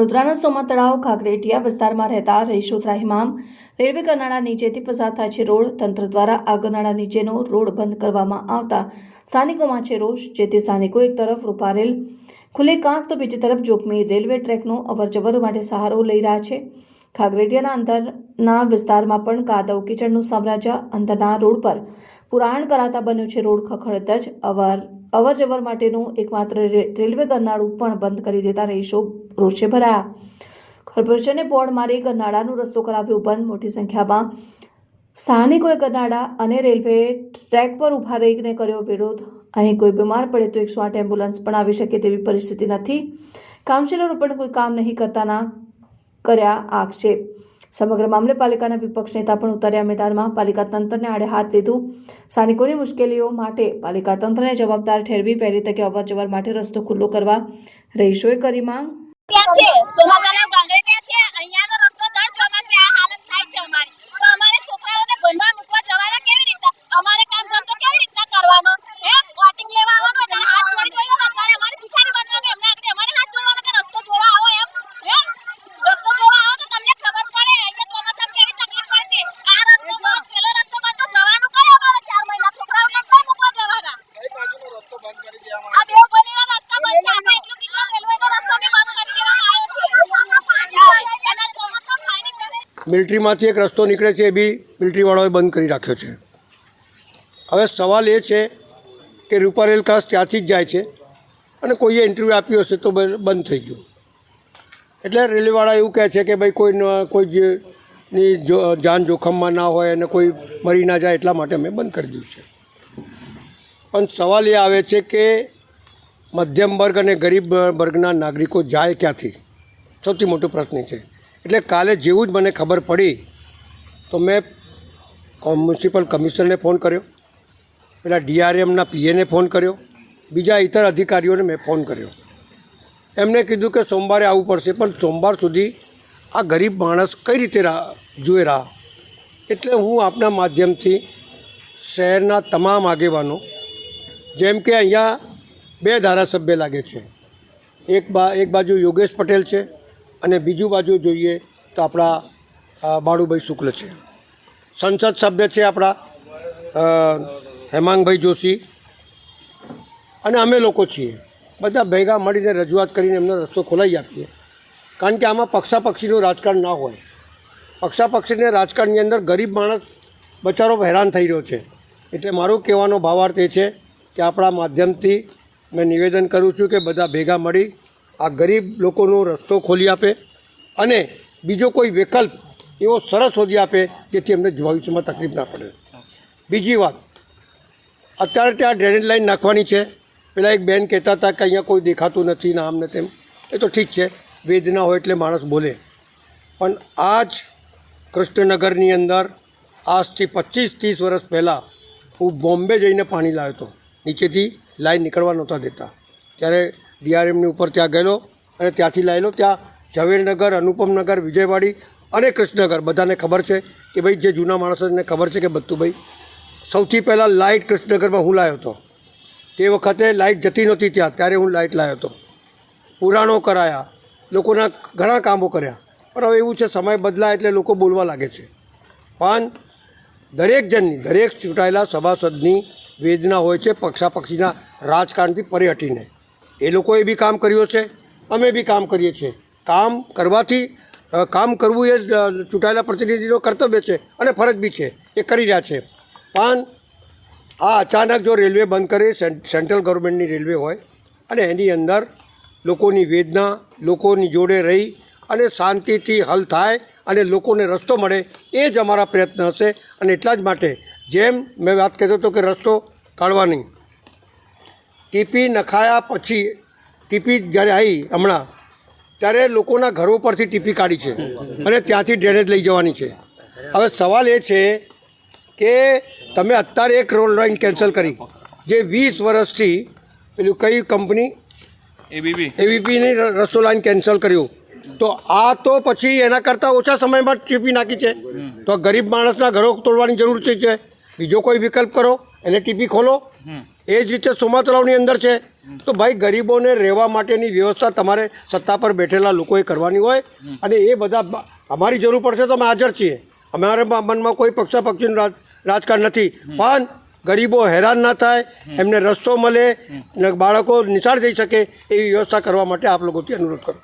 વડોદરાના સોમા તળાવ ઘાઘરેટિયા વિસ્તારમાં રહેતા રહીશો ત્રાહિમામ રેલવે ગરનાળા નીચેથી પસાર થાય છે રોડ. તંત્ર દ્વારા આ ગરનાળા નીચેનો રોડ બંધ કરવામાં આવતા સ્થાનિકોમાં છે રોષ. જેથી સ્થાનિકો એક તરફ રૂપારેલ ખુલ્લે કાંસ તો બીજી તરફ જોખમી રેલવે ટ્રેકનો અવરજવર માટે સહારો લઈ રહ્યા છે. ઘાઘરેટિયાના અંદરના વિસ્તારમાં પણ કાદવ કીચડનું સામ્રાજ્ય. અંદરના રોડ પર પુરાણ કરાતા બન્યું છે રોડ ખખડધજ. અવરજવર માટેનું એકમાત્ર રેલવે ગરનાળું પણ બંધ કરી દેતા રહીશો રોષે ભરાયા. કોર્પોરેશને બોર્ડ મારી ગરનાળાનો રસ્તો કરાવ્યો બંધ. મોટી સંખ્યામાં સ્થાનિકોએ ગરનાળા અને રેલવે ટ્રેક પર ઉભા રહીને કર્યો વિરોધ. અહીં કોઈ બીમાર પડે તો 108 એમ્બ્યુલન્સ પણ આવી શકે તેવી પરિસ્થિતિ નથી. કાઉન્સિલરો પણ કોઈ કામ નહીં કરતાના કર્યા આક્ષેપ. સમગ્ર મામલે પાલિકાના વિપક્ષ નેતા પણ ઉતર્યા મેદાનમાં. પાલિકા તંત્રને આડે હાથ લીધું. સ્થાનિકોની મુશ્કેલીઓ માટે પાલિકા તંત્રને જવાબદાર ઠેરવી વહેલી તકે અવરજવર માટે રસ્તો ખુલ્લો કરવા રહીશોએ કરી માંગ. મિલિટરીમાંથી એક રસ્તો નીકળે છે, એ બી મિલિટરીવાળાઓએ બંધ કરી રાખ્યો છે. હવે સવાલ એ છે કે રૂપારેલ કાંસ ત્યાંથી જ જાય છે અને કોઈએ ઇન્ટરવ્યૂ આપ્યો હશે તો બંધ થઈ ગયું. એટલે રેલવેવાળા એવું કહે છે કે ભાઈ કોઈની જાન જોખમમાં ના હોય અને કોઈ મરી ના જાય એટલા માટે અમે બંધ કરી દીધું છે. પણ સવાલ એ આવે છે કે મધ્યમ વર્ગ અને ગરીબ વર્ગના નાગરિકો જાય ક્યાંથી? સૌથી મોટો પ્રશ્ન છે. એટલે કાલે જેવું જ મને ખબર પડી તો મેં મ્યુનિસિપલ કમિશનરને ફોન કર્યો, પેલા DRMના PAને ફોન કર્યો, બીજા ઇતર અધિકારીઓને મેં ફોન કર્યો. એમને કીધું કે સોમવારે આવવું પડશે, પણ સોમવાર સુધી આ ગરીબ માણસ કઈ રીતે જોઈ રહ્યા. એટલે હું આપના માધ્યમથી શહેરના તમામ આગેવાનો, જેમ કે અહીંયા 2 ધારાસભ્ય લાગે છે, એક બાજુ યોગેશ પટેલ છે અને બીજું બાજુ જોઈએ તો આપણા બાળુભાઈ શુક્લ છે. સંસદ સભ્ય છે આપણા હેમાંગભાઈ જોશી, અને અમે લોકો છીએ. બધા ભેગા મળીને રજૂઆત કરીને એમનો રસ્તો ખોલાવી આપીએ. કારણ કે આમાં પક્ષાપક્ષીનું રાજકારણ ના હોય. પક્ષાપક્ષીને રાજકારણની અંદર ગરીબ માણસ બચારો હેરાન થઈ રહ્યો છે. એટલે મારું કહેવાનો ભાવાર્થ એ છે કે આપણા માધ્યમથી મેં નિવેદન કરું છું કે બધા ભેગા મળી આ ગરીબ લોકોનો રસ્તો ખોલી આપે અને બીજો કોઈ વિકલ્પ એવો સરસ શોધી આપે જેથી એમને ભવિષ્યમાં તકલીફ ના પડે. બીજી વાત, અત્યારે ત્યાં ડ્રેનેજ લાઈન નાખવાની છે. પેલા એક બેન કહેતા હતા કે અહીંયા કોઈ દેખાતું નથી ને આમ ને તેમ. એ તો ઠીક છે, વેદના હોય એટલે માણસ બોલે. પણ આ જ કૃષ્ણનગરની અંદર આજથી 25-30 વર્ષ પહેલાં હું બોમ્બે જઈને પાણી લાવ્યો હતો. નીચેથી લાઈન નીકળવા નહોતા દેતા. ત્યારે DRMની ઉપર ત્યાં ગયેલો અને ત્યાંથી લાવેલો. ત્યાં ઝવેરનગર, અનુપમનગર, વિજયવાડી અને કૃષ્ણનગર બધાને ખબર છે કે ભાઈ જે જૂના માણસોને ખબર છે કે બત્તુભાઈ સૌથી પહેલાં લાઇટ કૃષ્ણનગરમાં હું લાવ્યો હતો. તે વખતે લાઇટ જતી નહોતી ત્યાં, ત્યારે હું લાઇટ લાવ્યો હતો. પુરાણો કરાયા, લોકોના ઘણા કામો કર્યા. પણ હવે એવું છે, સમય બદલાય એટલે લોકો બોલવા લાગે છે. પણ દરેક જણની, દરેક ચૂંટાયેલા સભાસદની વેદના હોય છે પક્ષાપક્ષીના રાજકારણથી પરે હટીને. એ લોકોએ બી કામ કર્યું છે, અમે બી કામ કરીએ છીએ. કામ કરવાથી કામ કરવું એ ચૂંટાયેલા પ્રતિનિધિનો કર્તવ્ય છે અને ફરજ બી છે, એ કરી રહ્યા છે. પણ આ અચાનક જો રેલવે બંધ કરે, સેન્ટ્રલ ગવર્મેન્ટની રેલવે હોય અને એની અંદર લોકોની વેદના, લોકોની જોડે રહી અને શાંતિથી હલ થાય અને લોકોને રસ્તો મળે, એ જ અમારા પ્રયત્ન હશે. અને એટલા જ માટે જેમ મેં વાત કહેતો હતો કે રસ્તો કાઢવાની, ટીપી નખાયા પછી, ટીપી જ્યારે આવી હમણાં, ત્યારે લોકોના ઘરો પરથી ટીપી કાઢી છે અને ત્યાંથી ડ્રેનેજ લઈ જવાની છે. હવે સવાલ એ છે કે તમે અત્યારે એક રોડ લાઈન કેન્સલ કરી, જે 20 વર્ષથી પેલું કઈ કંપની ABPની રસ્તો લાઈન કેન્સલ કર્યું, તો આ તો પછી એના કરતાં ઓછા સમયમાં ટીપી નાખી છે. તો ગરીબ માણસના ઘરો તોડવાની જરૂર છે. બીજો કોઈ વિકલ્પ કરો, એને ટીપી ખોલો એ જ રીતે સોમા તળાવની અંદર છે તો ભાઈ ગરીબોને રહેવા માટેની વ્યવસ્થા તમારે સત્તા પર બેઠેલા લોકોએ કરવાની હોય અને એ બધા અમારી જરૂર પડશે તો અમે હાજર છીએ. અમારા મનમાં કોઈ પક્ષાપક્ષીનું રાજકારણ નથી, પણ ગરીબો હેરાન ના થાય, એમને રસ્તો મળે, બાળકો નિશાળ જઈ શકે એવી વ્યવસ્થા કરવા માટે આપ લોકોથી અનુરોધ કરું.